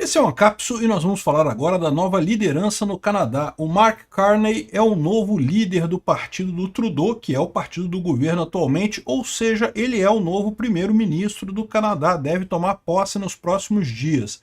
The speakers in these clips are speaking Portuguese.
Esse é o Ancapsu e nós vamos falar agora da nova liderança no Canadá. O Mark Carney é o novo líder do partido do Trudeau, que é o partido do governo atualmente, ou seja, ele é o novo primeiro-ministro do Canadá, deve tomar posse nos próximos dias.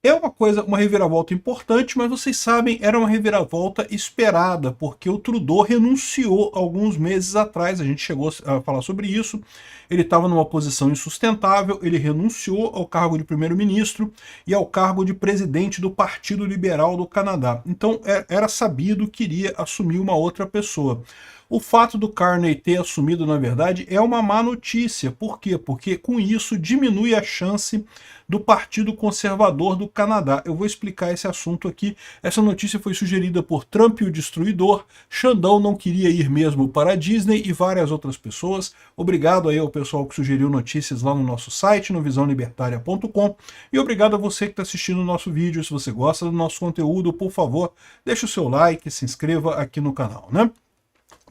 É uma reviravolta importante, mas vocês sabem, era uma reviravolta esperada, porque o Trudeau renunciou alguns meses atrás, a gente chegou a falar sobre isso, ele estava numa posição insustentável, ele renunciou ao cargo de primeiro-ministro e ao cargo de presidente do Partido Liberal do Canadá. Então era sabido que iria assumir uma outra pessoa. O fato do Carney ter assumido, na verdade, é uma má notícia. Por quê? Porque com isso diminui a chance do Partido Conservador do Canadá. Eu vou explicar esse assunto aqui. Essa notícia foi sugerida por Trump e o Destruidor, Xandão não queria ir mesmo para a Disney e várias outras pessoas. Obrigado aí ao pessoal que sugeriu notícias lá no nosso site, no visãolibertaria.com, e obrigado a você que está assistindo o nosso vídeo. Se você gosta do nosso conteúdo, por favor, deixe o seu like, se inscreva aqui no canal, né?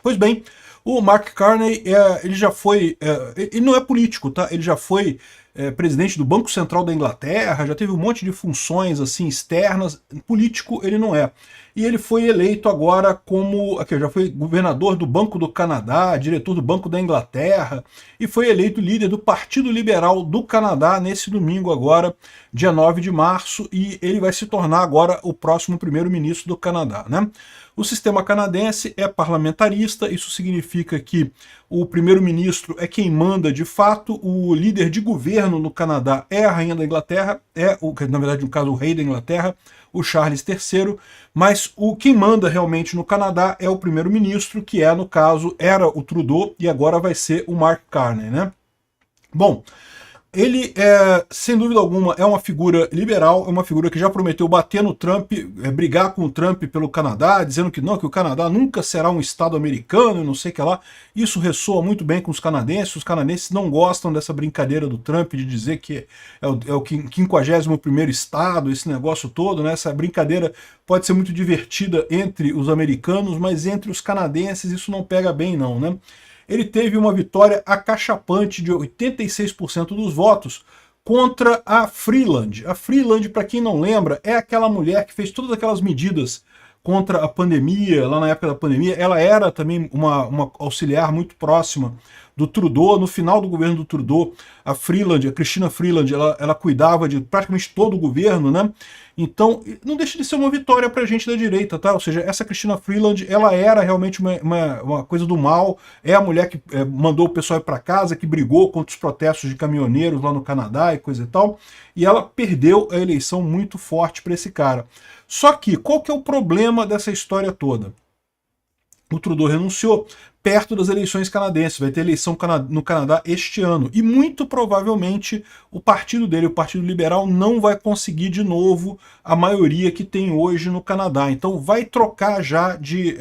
Pois bem, o Mark Carney, ele já foi, ele não é político, tá? Ele já foi presidente do Banco Central da Inglaterra, já teve um monte de funções assim externas, político ele não é. E ele foi eleito agora como, aqui, já foi governador do Banco do Canadá, diretor do Banco da Inglaterra, e foi eleito líder do Partido Liberal do Canadá nesse domingo agora, dia 9 de março, e ele vai se tornar agora o próximo primeiro-ministro do Canadá, né? O sistema canadense é parlamentarista, isso significa que o primeiro-ministro é quem manda de fato, o líder de governo no Canadá é a rainha da Inglaterra, na verdade, no caso, o rei da Inglaterra, o Charles III, mas quem manda realmente no Canadá é o primeiro-ministro, que no caso, era o Trudeau e agora vai ser o Mark Carney, né? Bom, ele, sem dúvida alguma, é uma figura liberal, é uma figura que já prometeu bater no Trump, brigar com o Trump pelo Canadá, dizendo que não, que o Canadá nunca será um estado americano, e não sei o que lá. Isso ressoa muito bem com os canadenses não gostam dessa brincadeira do Trump de dizer que é o 51º estado, esse negócio todo, né? Essa brincadeira pode ser muito divertida entre os americanos, mas entre os canadenses isso não pega bem não, né? Ele teve uma vitória acachapante de 86% dos votos contra a Freeland. A Freeland, para quem não lembra, é aquela mulher que fez todas aquelas medidas contra a pandemia, lá na época da pandemia. Ela era também uma auxiliar muito próxima do Trudeau. No final do governo do Trudeau, a Chrystia Freeland, ela cuidava de praticamente todo o governo, né? Então, não deixa de ser uma vitória pra gente da direita, tá? Ou seja, essa Chrystia Freeland, ela era realmente uma coisa do mal, é a mulher que mandou o pessoal ir pra casa, que brigou contra os protestos de caminhoneiros lá no Canadá e coisa e tal, e ela perdeu a eleição muito forte para esse cara. Só que, qual que é o problema dessa história toda? O Trudeau renunciou perto das eleições canadenses, vai ter eleição no Canadá este ano, e muito provavelmente o partido dele, o Partido Liberal, não vai conseguir de novo a maioria que tem hoje no Canadá, então vai trocar já de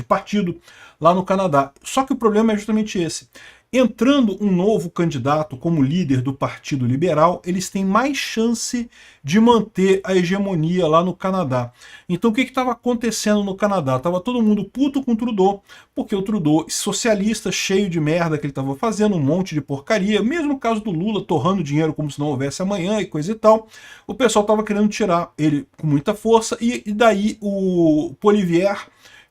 partido lá no Canadá. Só que o problema é justamente esse. Entrando um novo candidato como líder do Partido Liberal, eles têm mais chance de manter a hegemonia lá no Canadá. Então o que estava acontecendo no Canadá? Estava todo mundo puto com o Trudeau, porque o Trudeau, socialista, cheio de merda que ele estava fazendo, um monte de porcaria, mesmo o caso do Lula, torrando dinheiro como se não houvesse amanhã e coisa e tal, o pessoal estava querendo tirar ele com muita força, e daí o Poilievre,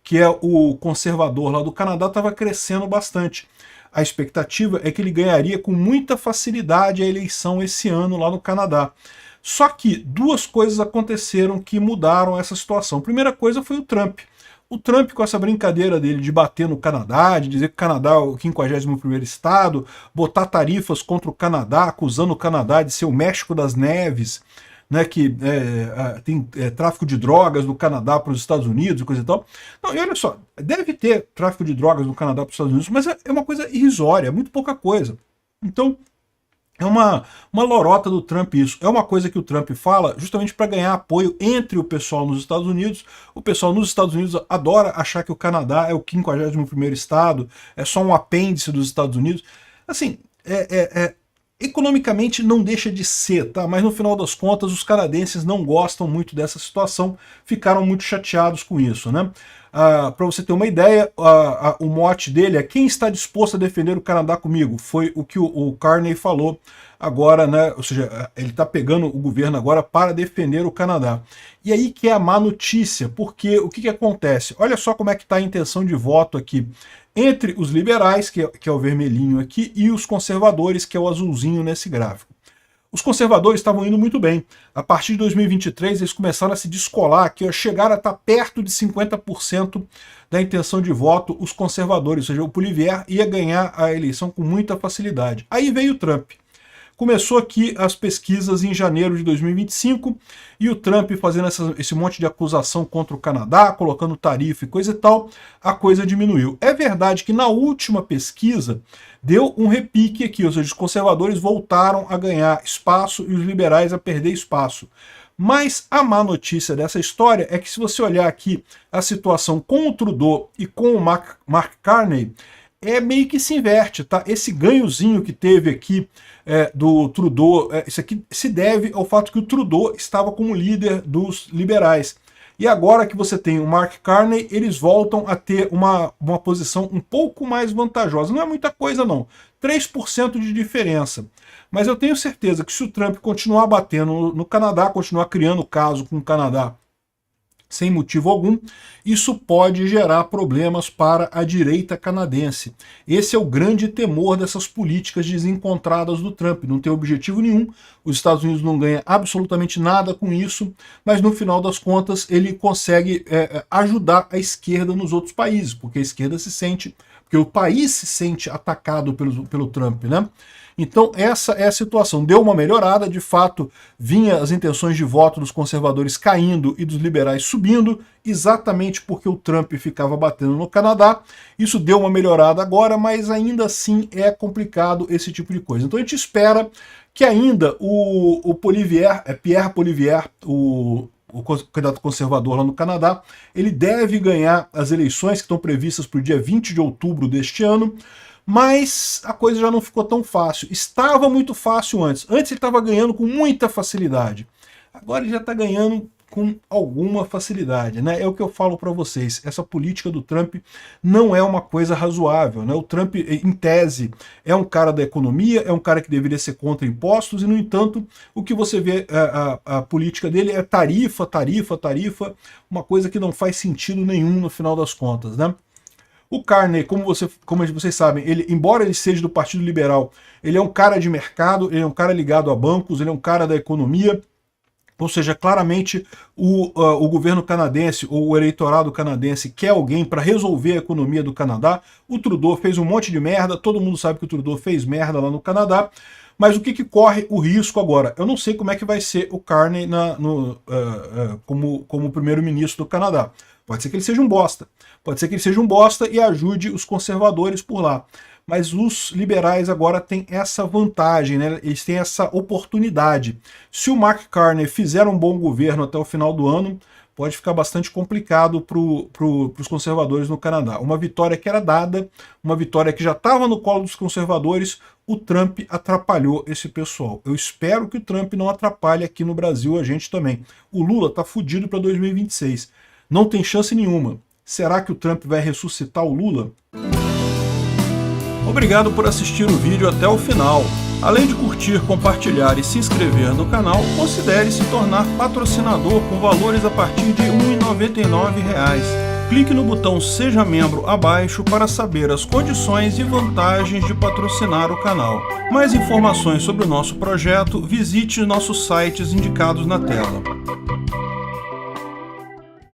que é o conservador lá do Canadá, estava crescendo bastante. A expectativa é que ele ganharia com muita facilidade a eleição esse ano lá no Canadá. Só que duas coisas aconteceram que mudaram essa situação. A primeira coisa foi o Trump. O Trump, com essa brincadeira dele de bater no Canadá, de dizer que o Canadá é o 51º estado, botar tarifas contra o Canadá, acusando o Canadá de ser o México das Neves, né, que tem tráfico de drogas do Canadá para os Estados Unidos e coisa e tal. Não, e olha só, deve ter tráfico de drogas no Canadá para os Estados Unidos, mas é uma coisa irrisória, é muito pouca coisa. Então, é uma lorota do Trump isso. É uma coisa que o Trump fala justamente para ganhar apoio entre o pessoal nos Estados Unidos. O pessoal nos Estados Unidos adora achar que o Canadá é o 51º estado, é só um apêndice dos Estados Unidos. Assim, Economicamente não deixa de ser, tá? Mas no final das contas os canadenses não gostam muito dessa situação, ficaram muito chateados com isso, né? Para você ter uma ideia, o mote dele é: quem está disposto a defender o Canadá comigo? Foi o que o Carney falou agora, né? Ou seja, ele está pegando o governo agora para defender o Canadá. E aí que é a má notícia, porque o que acontece? Olha só como é que está a intenção de voto aqui entre os liberais, que é o vermelhinho aqui, e os conservadores, que é o azulzinho nesse gráfico. Os conservadores estavam indo muito bem. A partir de 2023, eles começaram a se descolar aqui, chegaram a estar perto de 50% da intenção de voto, os conservadores, ou seja, o Poilievre ia ganhar a eleição com muita facilidade. Aí veio o Trump. Começou aqui as pesquisas em janeiro de 2025 e o Trump fazendo esse monte de acusação contra o Canadá, colocando tarifa e coisa e tal, a coisa diminuiu. É verdade que na última pesquisa deu um repique aqui, ou seja, os conservadores voltaram a ganhar espaço e os liberais a perder espaço. Mas a má notícia dessa história é que se você olhar aqui a situação com o Trudeau e com o Mark Carney, meio que se inverte, tá? Esse ganhozinho que teve aqui do Trudeau, isso aqui se deve ao fato que o Trudeau estava como líder dos liberais. E agora que você tem o Mark Carney, eles voltam a ter uma posição um pouco mais vantajosa. Não é muita coisa não, 3% de diferença. Mas eu tenho certeza que se o Trump continuar batendo no Canadá, continuar criando caso com o Canadá, sem motivo algum, isso pode gerar problemas para a direita canadense. Esse é o grande temor dessas políticas desencontradas do Trump. Não tem objetivo nenhum, os Estados Unidos não ganham absolutamente nada com isso, mas no final das contas ele consegue ajudar a esquerda nos outros países, porque a esquerda se sente, porque o país se sente atacado pelo Trump, né? Então essa é a situação. Deu uma melhorada, de fato, vinha as intenções de voto dos conservadores caindo e dos liberais subindo, exatamente porque o Trump ficava batendo no Canadá. Isso deu uma melhorada agora, mas ainda assim é complicado esse tipo de coisa. Então a gente espera que ainda o Pierre Poilievre, o candidato conservador lá no Canadá, ele deve ganhar as eleições que estão previstas para o dia 20 de outubro deste ano, mas a coisa já não ficou tão fácil. Estava muito fácil antes. Antes ele estava ganhando com muita facilidade. Agora ele já está ganhando com alguma facilidade, né? É o que eu falo para vocês. Essa política do Trump não é uma coisa razoável, né? O Trump, em tese, é um cara da economia, é um cara que deveria ser contra impostos e, no entanto, o que você vê, a política dele é tarifa, tarifa, tarifa, uma coisa que não faz sentido nenhum no final das contas, né? O Carney, como vocês sabem, embora ele seja do Partido Liberal, ele é um cara de mercado, ele é um cara ligado a bancos, ele é um cara da economia, ou seja, claramente o governo canadense ou o eleitorado canadense quer alguém para resolver a economia do Canadá. O Trudeau fez um monte de merda, todo mundo sabe que o Trudeau fez merda lá no Canadá, mas o que corre o risco agora? Eu não sei como é que vai ser o Carney como primeiro-ministro do Canadá. Pode ser que ele seja um bosta. Pode ser que ele seja um bosta e ajude os conservadores por lá. Mas os liberais agora têm essa vantagem, né? Eles têm essa oportunidade. Se o Mark Carney fizer um bom governo até o final do ano, pode ficar bastante complicado para os conservadores no Canadá. Uma vitória que era dada, uma vitória que já estava no colo dos conservadores, o Trump atrapalhou esse pessoal. Eu espero que o Trump não atrapalhe aqui no Brasil a gente também. O Lula está fudido para 2026. Não tem chance nenhuma. Será que o Trump vai ressuscitar o Lula? Obrigado por assistir o vídeo até o final. Além de curtir, compartilhar e se inscrever no canal, considere se tornar patrocinador com valores a partir de R$ 1,99. Clique no botão Seja Membro abaixo para saber as condições e vantagens de patrocinar o canal. Mais informações sobre o nosso projeto, visite nossos sites indicados na tela.